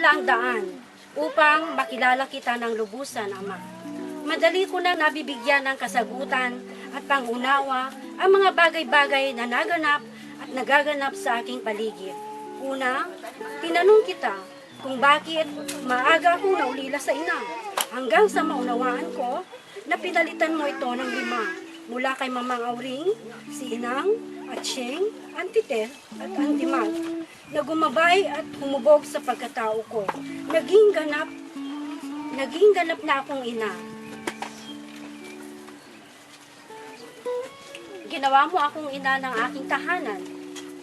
pala ang daan upang makilala kita ng lubusan, Ama. Madali ko na nabibigyan ng kasagutan at pangunawa ang mga bagay-bagay na naganap at nagaganap sa aking paligid. Una, tinanong kita kung bakit maaga akong naulila sa ina, hanggang sa maunawaan ko na pinalitan mo ito ng 5 mula kay Mamang Auring, si Inang, at Sheng, Antitel, at Antimag, na gumabay at humubog sa pagkatao ko. Naging ganap na akong ina. Ginawa mo akong ina ng aking tahanan.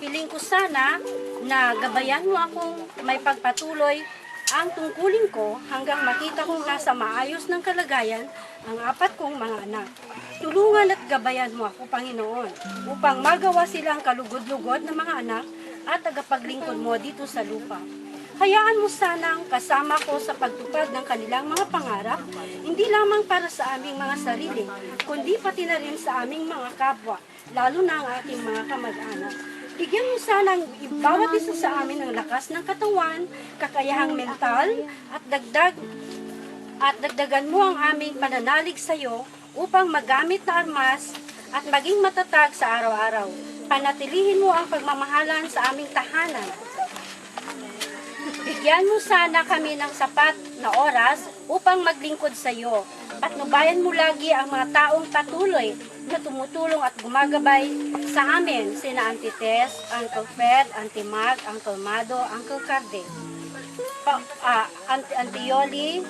Piling ko sana na gabayan mo akong may pagpatuloy ang tungkulin ko hanggang makita kong nasa maayos ng kalagayan ang 4 kong mga anak. Tulungan at gabayan mo ako, Panginoon, upang magawa silang kalugod-lugod na mga anak at tagapaglingkod mo dito sa lupa. Hayaan mo sanang kasama ko sa pagtupad ng kanilang mga pangarap, hindi lamang para sa aming mga sarili, kundi pati na rin sa aming mga kapwa, lalo na ang ating mga kamag-anak. Bigyan mo sana bawat isa sa amin ng lakas ng katawan, kakayahang mental, at dagdagan mo ang aming pananalig sa iyo upang magamit na armas at maging matatag sa araw-araw. Panatilihin mo ang pagmamahalan sa aming tahanan. Bigyan mo sana kami ng sapat na oras upang maglingkod sa iyo. Patnubayan mo lagi ang mga taong patuloy na tumutulong at gumagabay sa amin, sina Auntie Tess, Uncle Fred, Auntie Mag, Uncle Mado, Uncle Carde, Auntie Yoli,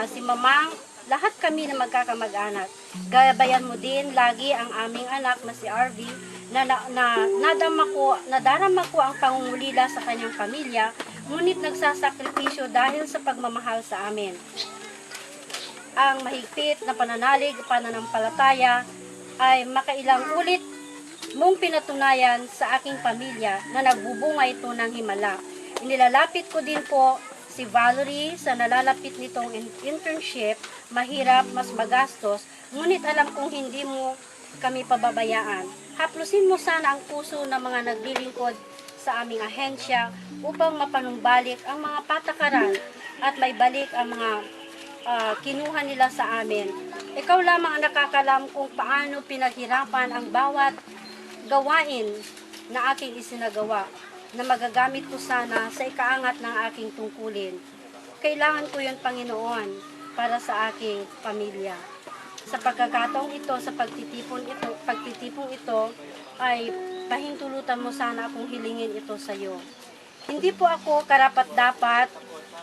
si Mamang, lahat kami na magkakamag-anak. Gabayan mo din lagi ang aming anak na si RV na nadarama ko ang pangungulila sa kanyang pamilya, ngunit nagsasakripisyo dahil sa pagmamahal sa amin. Ang mahigpit na pananalig, pananampalataya ay makailang ulit mong pinatunayan sa aking pamilya na nagbubunga ito ng himala. Inilalapit ko din po si Valerie sa nalalapit nitong internship. Mahirap, mas magastos, ngunit alam kong hindi mo kami pababayaan. Haplusin mo sana ang puso ng mga naglilingkod sa aming ahensya upang mapanumbalik ang mga patakaran at may balik ang mga kinuha nila sa amin. Ikaw lamang ang nakakalam kung paano pinaghirapan ang bawat gawain na aking isinagawa na magagamit ko sana sa ikaangat ng aking tungkulin. Kailangan ko yun, Panginoon, para sa aking pamilya. Sa pagkakataong ito, sa pagtitipong ito, ay pahintulutan mo sana akong hilingin ito sa iyo. Hindi po ako karapat-dapat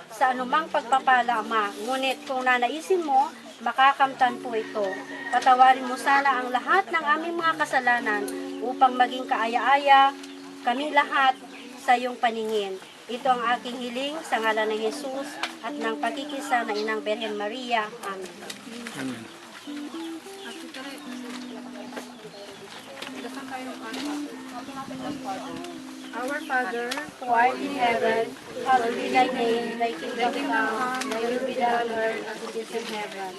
sa anumang pagpapala, Ama, ngunit kung nanaisin mo, makakamtan po ito. Patawarin mo sana ang lahat ng aming mga kasalanan upang maging kaaya-aya kami lahat sa iyong paningin. Ito ang aking hiling sa ngalan ng Jesus at ng pakikisa ng Inang Birhen Maria. Amen. Amen. Our Father, Who art in heaven, hallowed be thy name, thy kingdom come, thy will be done on earth as it is in heaven.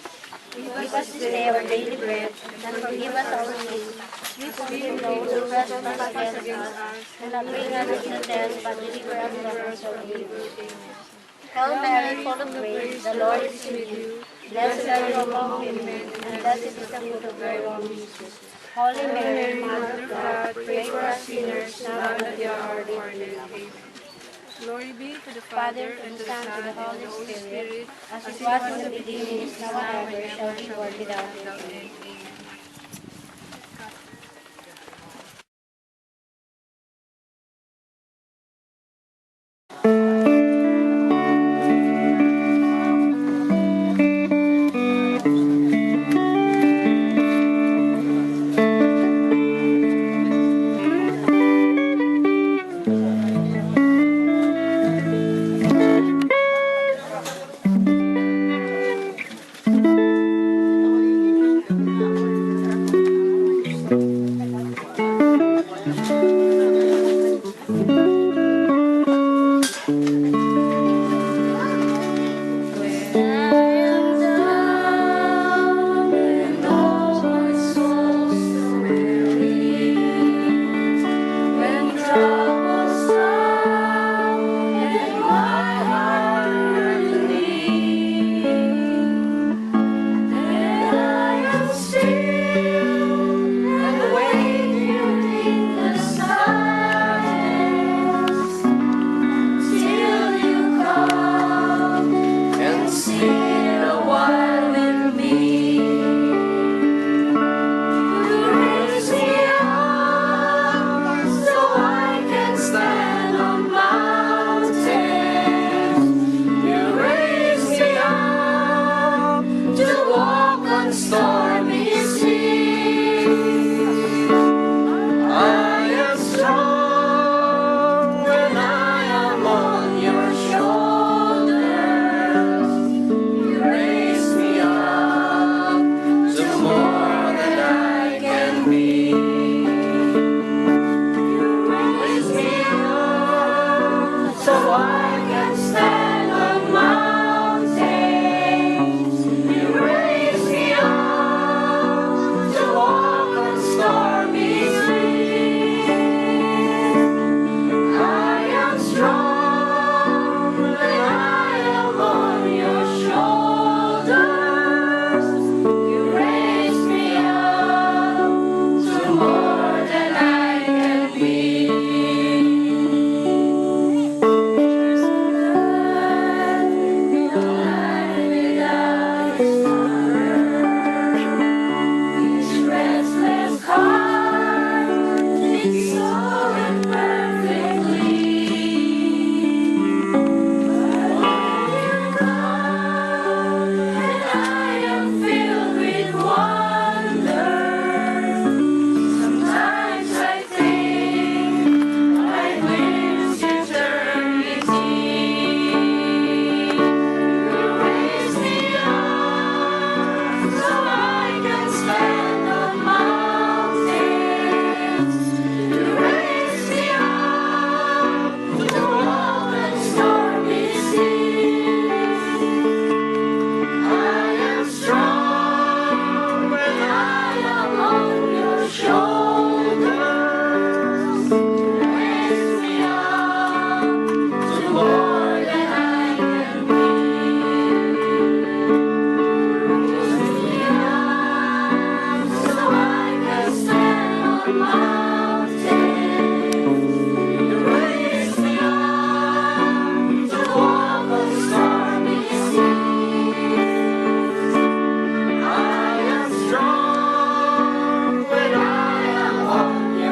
Give us this day our daily bread, and forgive us our sins, which we know who trespass against us, and not bring us into test, but deliver us from evil. Hail Mary, full of grace, the Lord is with you. Blessed are you among women, and blessed is the fruit of thy womb, Jesus. Holy Mary, Mother of God, pray for us sinners, now and at the hour of our death. Glory be to the Father, Father, and and the the Son, Son, and the Holy Holy Spirit, Spirit, as it was in the beginning, is now and ever, shall be world without end. end. Amen.